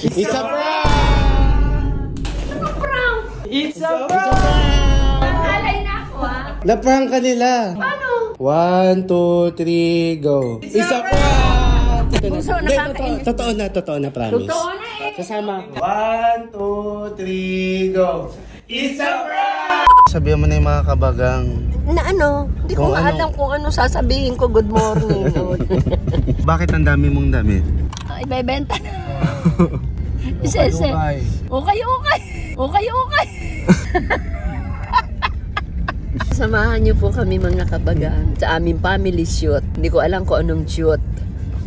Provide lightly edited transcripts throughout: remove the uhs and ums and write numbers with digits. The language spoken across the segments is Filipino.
It's a prank! Ano prank? It's a prank! Nag-alay na ako ha. Na-prank ka nila. Paano? 1, 2, 3, go. It's a prank! Puso, nakakainis. Totoo na, promise. Totoo na eh. Kasama ako. 1, 2, 3, go. It's a prank! Sabihan mo na yung mga kabagang. Na ano? Hindi ko alam kung ano sasabihin ko. Good morning. Bakit ang dami mong damit? Ay, bebenta na. Isa-isa. Okay. Samahan niyo po kami mga kabagang sa aming family shoot. Hindi ko alam kung anong shoot.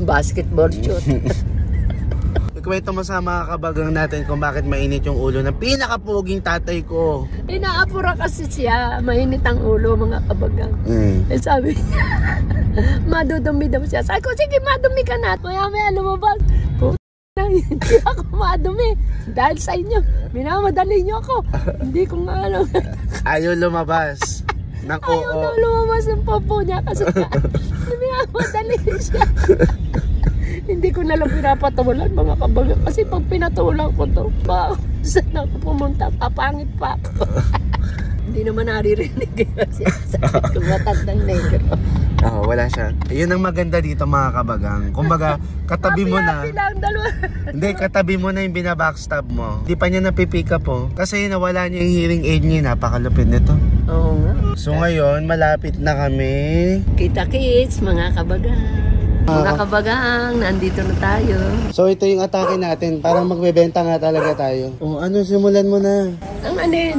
Basketball shoot. Ikwento mo sa mga kabagang natin kung bakit mainit yung ulo ng pinakapuging tatay ko. Inaapura kasi siya. Mainit ang ulo mga kabagang. Eh sabi niya, madudumi daw siya. Sabi ko, sige madumi ka na. Maya lumabas. Hindi ako madumi. Dahil sa inyo, minamadali niyo ako. Hindi ko nga alam. Ayaw lumabas. Ayaw na lumabas ng popo niya kasi minamadali siya. Hindi ko nalang pinapatulan mga kabagang kasi pag pinatulan ko to, saan ako pumunta, papangit pa ako. Hindi naman naririnig kasi sakit ko matandang negro. Oo, wala siya. Yun ang maganda dito mga kabagang. Kumbaga, katabi mo na. Hindi, katabi mo na yung binabackstab mo. Hindi pa niya napipick up po. Kasi nawala niya yung hearing aid niya. Napakalupit nito. Oo nga. So ngayon, malapit na kami. Kita-kits mga kabagang. Mga kabagang, nandito na tayo. So ito yung atake natin. Parang magbebenta nga talaga tayo. O ano, simulan mo na. Ang anin?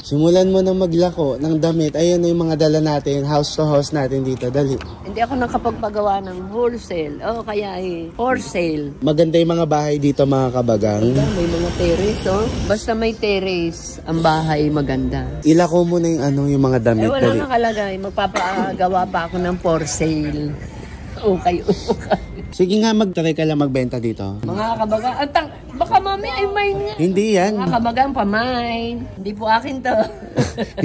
Simulan mo na maglako ng damit. Ayan na yung mga dala natin. House to house natin dito. Dali. Hindi ako nakapagpagawa ng wholesale. O kaya for sale. Maganda yung mga bahay dito mga kabagang. May mga terrace, oh. Basta may terrace, ang bahay maganda. Ilako mo na yung mga damit. Wala nakalagay. Magpapagawa pa ako ng for sale. Okay. Sige nga, mag-try ka lang magbenta dito. Mga kabagang, baka mami ay mine nga. Hindi yan. Mga kabagang pamain. Hindi po akin to.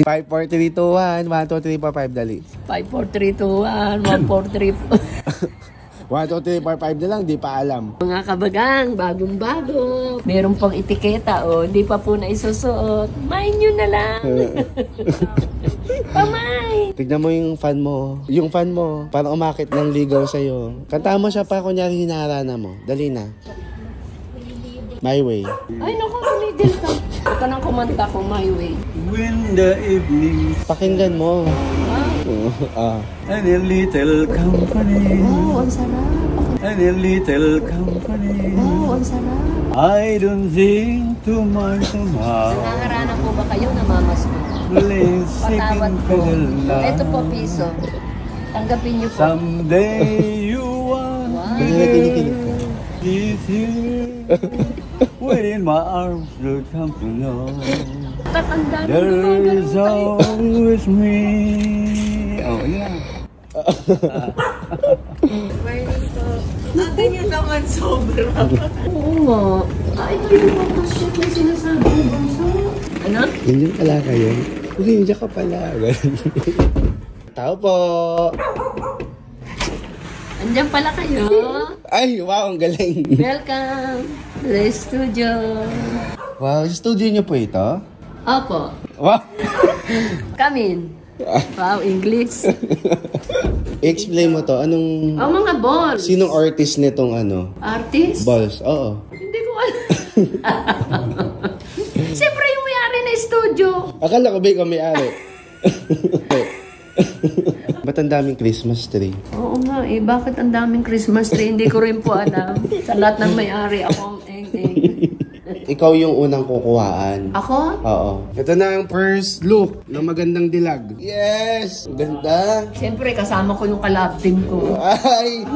5, 4, 3, 2, 1. 1, 2, 3, 4, 5, dali. 5, 4, 3, 2, 1, 4, 3, 4. 1, 2, 3, 4, 5 na lang, di pa alam. Mga kabagang, bagong-bago. Meron pang etiketa, oh. Hindi pa po na isusuot. Mine nyo na lang. Pamay! Tignan mo yung fan mo. Yung fan mo, parang umakit ng ligaw sa'yo. Kantaan mo siya pa, kunyari hinarana mo. Dali na. My way. Ay, naku, tumigil ka. Ito nang kumanta ko, My Way. When the evening Pakinggan mo. and a little company. Oh, ang sarap. And a little company. Oh, ang sarap. I don't think too much somehow. Nangaharana po ba kayo na mamas mo? Playing Patawad second po. fiddle Ito po, now. piso. Tanggapin niyo po. Someday you want to Kinikilig ka. this year. When in my arms will come to know. Tatanda na There's always me. Oh, yeah. Ganyan naman sobra. Oo nga. Ay, kayo po pa shit na sinasabi ng bansa. Ano? Hindi pala kayo. Hindi ka pala. Tao po. Andiyan pala kayo. Ay, wow, ang galing. Welcome to the studio. Wow, studio niyo po ito? Opo. Wow. Come in. Wow, English. I-explain mo to. Anong... Ang mga balls. Sinong artist nitong Artist? balls? Oo. Hindi ko alam. Siyempre yung may-ari na studio. Akala ko ba ikaw may-ari? Ba't ang daming Christmas tree? Oo nga eh. Bakit ang daming Christmas tree? Hindi ko rin po alam. Sa lahat ng may-ari ako ang eng-eng. Ikaw yung unang kukuhaan. Ako? Oo. Ito na ang first look ng magandang dilag. Yes! Ganda! Siyempre kasama ko yung kalab team ko. Ay!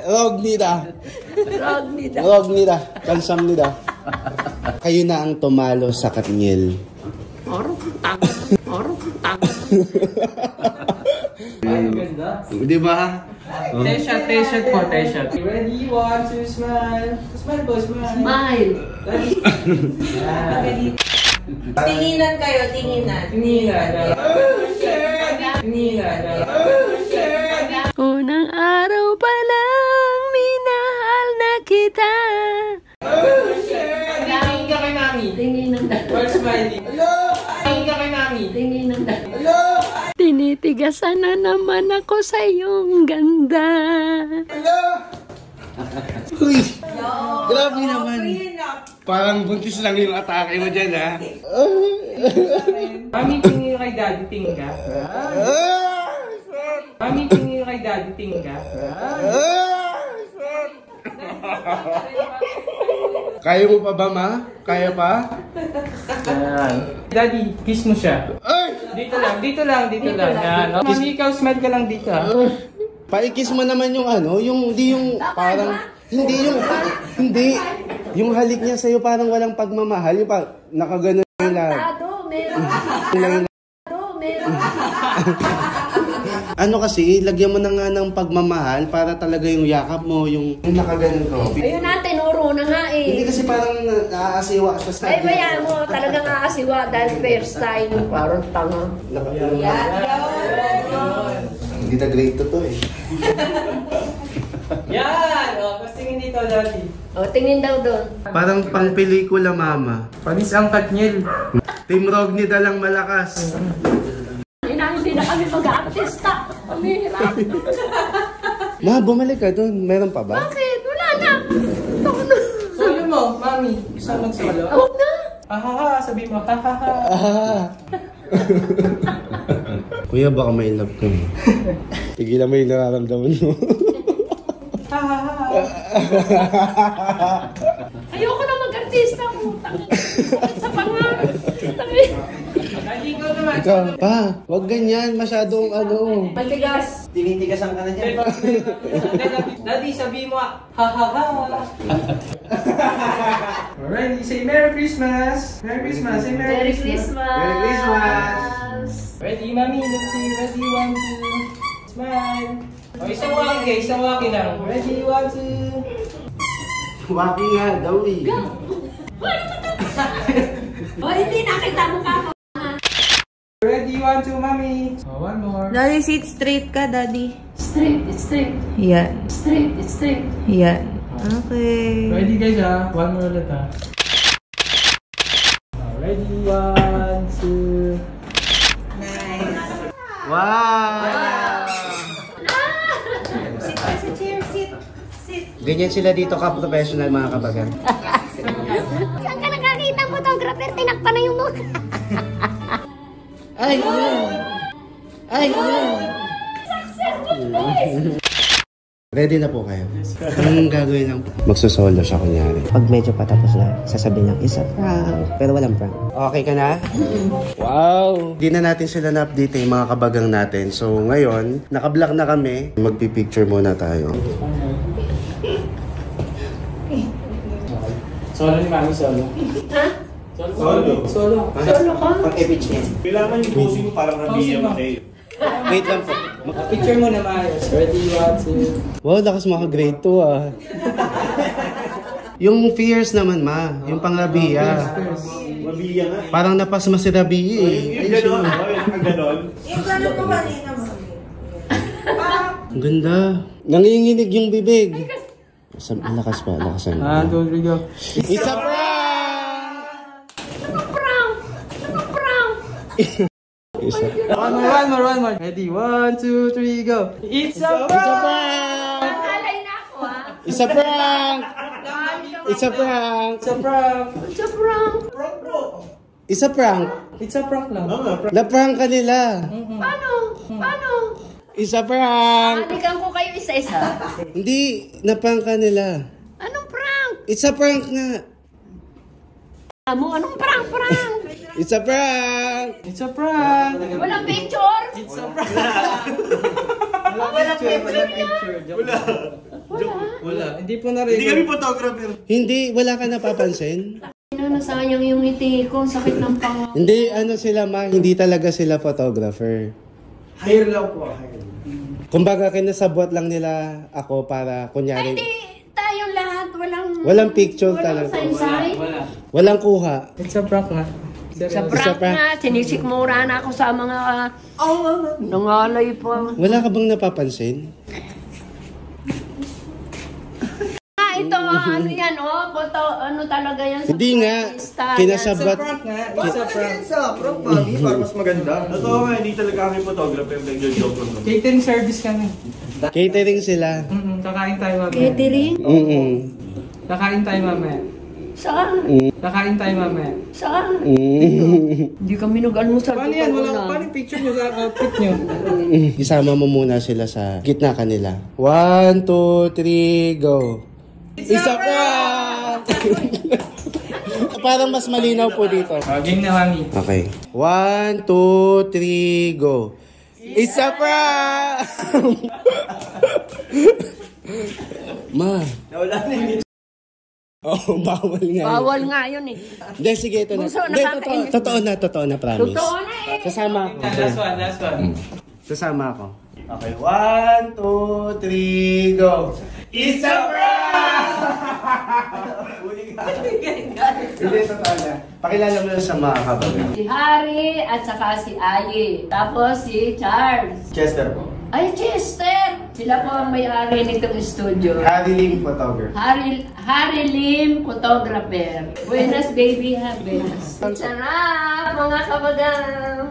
Rog nida! Ragnida. Rog nida! Kansam nida! Kayo na ang tumalo sa Katniel. Oro putang. Oro putang. Di ba? T-shirt po, t-shirt. Ready, 1, 2, smile. Smile po, smile. Smile. Tinginan kayo, tinginan. Tinginan. Tinginan. Unang araw pa lang minahal na kita. Tingin ng dalawa. We're smiling. Hello! Tingin ka kay mami. Tingin ng dalawa. Hello! Tinitigasan na naman ako sa iyong ganda. Hello! Uy! Grabe naman. Parang buntis lang yung atake mo dyan, ha? Mami, tingin kay daddy, tingin ka. Mami, tingin kay daddy, tingin ka. Kaya mo pa ba, ma? Kaya pa? Daddy, kiss mo siya. Ay! Dito lang. Yan. Mami, ikaw smile ka lang dito. Paikis mo naman yung ano, hindi yung parang, hindi. Yung halik niya sa'yo parang walang pagmamahal. Yung nakaganon yung lahat. Meron. Ano kasi, lagyan mo na nga ng pagmamahal para talaga yung yakap mo, yung nakaganon ko. Ayun na, tinuro na nga eh. Hindi kasi parang naaasiwa siya sa Ay, bayan mo, talagang aasiwa dahil first time. Parang tanga. Hindi na great to eh. Yan! O, mas tingin dito, daddy. O, tingin daw doon. Parang pang pelikula, mama. Panis ang Katniel. Team Rogni dalang malakas. Hindi na kami mag-artista. Pamihirap. Ma, bumalik ka doon. Meron pa ba? Bakit? Wala na. Ako na. Solo mo, mami. Gusto mo mag-solo? Huwag na. Hahaha, sabi mo, hahaha. Kuya, baka may love ka mo. Tigilan mo yung nararamdaman mo. Ayoko na mag-artista. Sa panga. Daddy, ikaw naman. Ikaw, pa, wag ganyan. Masyadong ano. Matigas. Tinitigasan ka na dyan. Daddy, sabi mo, hahaha. Alright, say Merry Christmas. Merry Christmas, say Merry Christmas. Merry Christmas. Ready, mami, look to you. Ready, 1, 2, smile. O, isang waki lang. Ready, 1, 2. Waki nga daw eh. O, hindi nakita mo ka mo. Ready, 1, 2, mami. Oh, one more. Daddy, sit straight ka, Daddy. Straight, it's straight. Yan. Straight, it's straight. Yan. Okay. Ready, guys, ha? One more ulit, ha? Ready, 1, 2. Wow! Sit ka sa chair, sit. Sit. Ganyan sila dito ka-professional, mga kabagan. Saan ka nakakita ang photographer? Tinakpan na yung mukha. Ay, ay, ready na po kayo? Anong gagawin lang po? Magsusolo siya kunyari. Pag medyo patapos na, sasabihin ng isa prank. Pero walang prank. Okay ka na? Wow! Hindi na natin sila na-update yung mga kabagang natin. So ngayon, naka-vlog na kami. Magpipicture muna tayo. Solo ni mami, solo. Ha? Solo. Solo ka? Pag-image niya. Kailangan yung posing mo parang nabiya mo kayo. Wait lang po. Picture mo na maayos. Ready, 1, 2. Wow, lakas mga grade 2 ah. Yung fears naman ma, yung pang Rabia. Mabiya nga. Parang napasma si Rabia eh. Yung gano'n, yung gano'n. Yung gano'n mo kanina, Mami. Ang ganda. Nanginginig yung bibig. Ang lakas pa, lakasan mo. 1, 2, 3, go. Isa prank! Isa. One more. Ready, 1, 2, 3, go. It's a prank! Alay na ako, ha? Isa prank! Isa prank! It's a prank! It's a prank. Isa prank! It's a prank lang. Na-prank ka nila. Paano? Paano? Isa prank! Balikan ko kayo isa-isa. Hindi, na-prank ka nila. Anong prank? Isa prank nga. Anong prank? It's a prank! It's a prank! Walang picture? It's a prank! Walang picture. Wala. Hindi po na Hindi kami photographer. Hindi, wala ka napapansin? Nasayang yung ngiti ko. Sakit ng panga. Hindi, ano sila ma, hindi talaga sila photographer. Hair lang po. Kumbaga, kinasabot lang nila ako para, kunyari, Hindi tayong lahat. walang picture Walang talaga. saysay. Wala. Walang kuha. It's a prank nga. Sa prank na, sinisikmura na ako sa mga nangalay pa. Wala ka bang napapansin? Ito, ano yan, oh. Photo, ano talaga yan. Hindi nga. Kinasabat. Para mas maganda. Totoo nga, hindi talaga kami photographer. Nag-joke lang. Catering service kami. Catering sila. Kakain tayo mamaya. Catering? Kakain tayo mamaya. Saan? Kakain tayo mamaya. Saan? Hindi kami nag-almusal. Paano yan? Paano yung picture nyo sa outfit nyo? Isama mo muna sila sa gitna kanila. 1, 2, 3, go. Isa pa! Parang mas malinaw po dito. Game na, mami. Okay. 1, 2, 3, go. Isa pa! Ma. Nawala na yung Oh, bawal nga. Bawal nga yun eh. Hindi, sige, ito na. Bunso, Hindi, nakakainis. totoo na, promise. Totoo na eh. Sasama ako. Last one. Sasama ako. Okay, 1, 2, 3, go. Isa pa! Hindi, totoo na. Pakilala mo lang sa mga kabagan. Si Harry at saka si Aye. Tapos si Charles. Chester po. Ay, Chester! Sila po ang may-ari nitong studio. Harry Lim Photographer. Harry Lim Photographer. Buenas baby, ha? Buenas. Sarap, mga kabagang.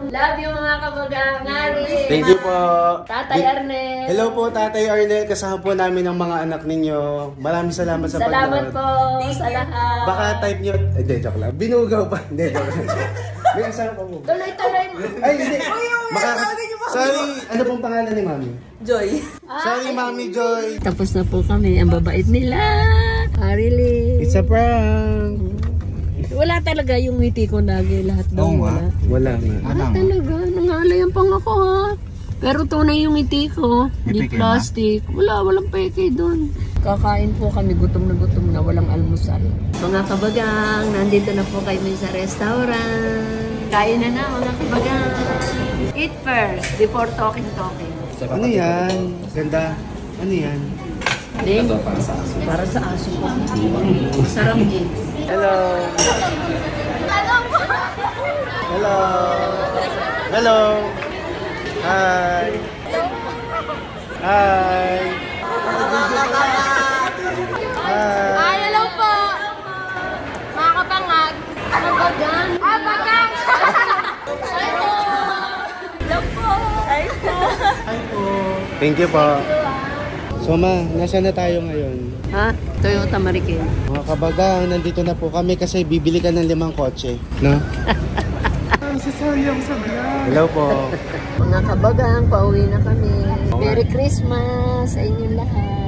Love you, mga kabagang. Harry. Thank you po. Tatay Arnel. Hello po, Tatay Arnel. Kasama po namin ang mga anak ninyo. Maraming salamat sa Salamat pagnood. po sa lahat. Baka type nyo. Hindi, joke lang. Binugaw pa. Hindi, joke lang. May asawa pa mo. Tuloy-tuloy mo. Ay, hindi. Sorry, ano pong pangalan ni Mami? Joy. Sorry, Mami Joy. Tapos na po kami. Ang babait nila. Harry Lim. It's a prank. Wala talaga yung ngiti ko lagi. Lahat daw wala. Wala nga. Talaga. Nangalayan pang ako ha. Pero tunay yung ngiti ko. Hindi plastic. Walang peke doon. Kakain po kami. Gutom na. Walang almusal. Mga kabagang, nandito na po kayo sa restaurant. Kain na mga kabagang. Eat first before talking. Ano yan? Ganda. Ano yan? Ito para sa aso ko. Sarap din. Hello. Hello. Hello. Hi. Hi. Hi. Hello po. Mga kapangag. Kabagang. Bagang. Hello po. Hi po. Thank you po. So ma, nasa na tayo ngayon? Ha? Toyota Marikina. Mga kabagang, nandito na po kami kasi bibili ka ng 5 kotse. No? Sasayang sa vlog. Hello po. Mga kabagang, pauwi na kami. Merry Christmas sa inyong lahat.